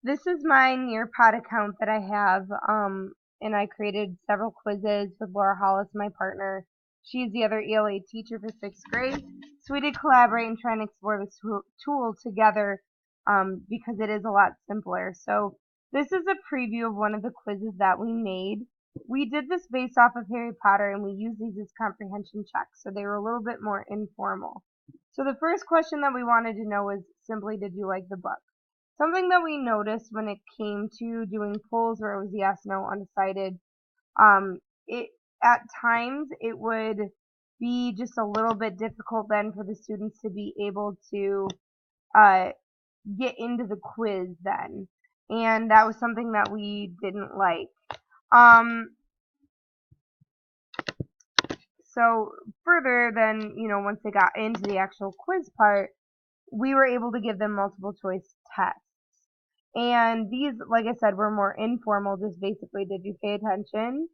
This is my Nearpod account that I have, and I created several quizzes with Laura Hollis, my partner. She's the other ELA teacher for 6th grade. So we did collaborate and try and explore this tool together because it is a lot simpler. So this is a preview of one of the quizzes that we made. We did this based off of Harry Potter, and we used these as comprehension checks, so they were a little bit more informal. So the first question that we wanted to know was simply, did you like the book? Something that we noticed when it came to doing polls where it was yes, no, undecided, it at times it would be just a little bit difficult then for the students to be able to uh, get into the quiz then, and that was something that we didn't like. Um, so further then, once they got into the actual quiz part, we were able to give them multiple choice tests. And these, like I said, were more informal, just basically, did you pay attention?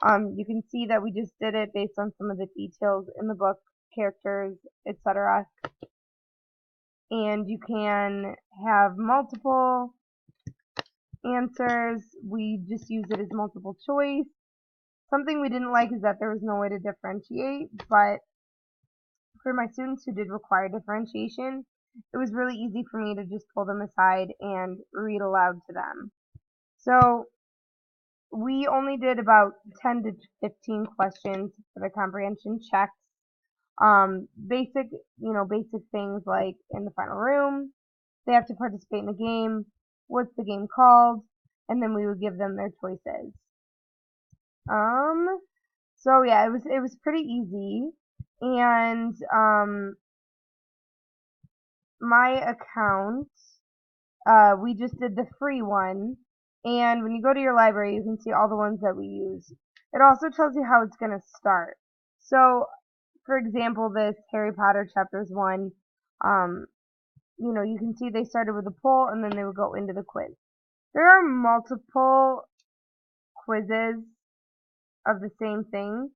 You can see that we just did it based on some of the details in the book, characters, etc. And you can have multiple answers. We just use it as multiple choice. Something we didn't like is that there was no way to differentiate, but for my students who did require differentiation, it was really easy for me to just pull them aside and read aloud to them. So we only did about 10 to 15 questions for the comprehension checks. Basic things like in the final room, they have to participate in the game, what's the game called, and then we would give them their choices. So yeah, it was pretty easy, and my account, we just did the free one, and when you go to your library, you can see all the ones that we use. It also tells you how it's going to start. So, for example, this Harry Potter chapters 1, you can see they started with a poll and then they would go into the quiz. There are multiple quizzes of the same thing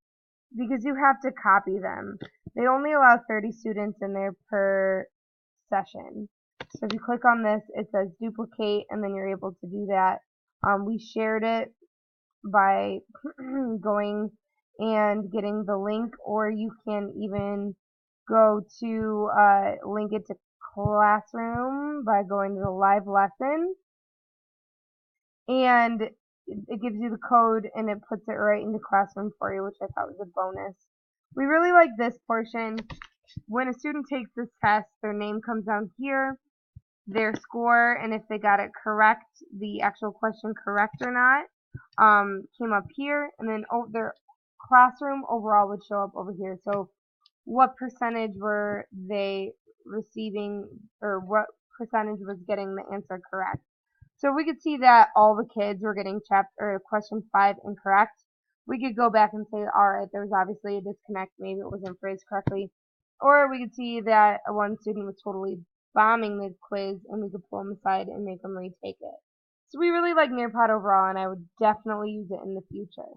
because you have to copy them. They only allow 30 students in there per session. So if you click on this, it says duplicate, and then you're able to do that. We shared it by going and getting the link, or you can even go to link it to Classroom by going to the live lesson, and it gives you the code and it puts it right into Classroom for you, which I thought was a bonus. We really like this portion. When a student takes this test, their name comes down here, their score, and if they got it correct, the actual question correct or not, came up here, and then their classroom overall would show up over here. So what percentage were they receiving, or what percentage was getting the answer correct. So we could see that all the kids were getting question 5 incorrect. We could go back and say, alright, there was obviously a disconnect, maybe it wasn't phrased correctly. Or we could see that one student was totally bombing the quiz, and we could pull them aside and make them retake it. So we really like Nearpod overall, and I would definitely use it in the future.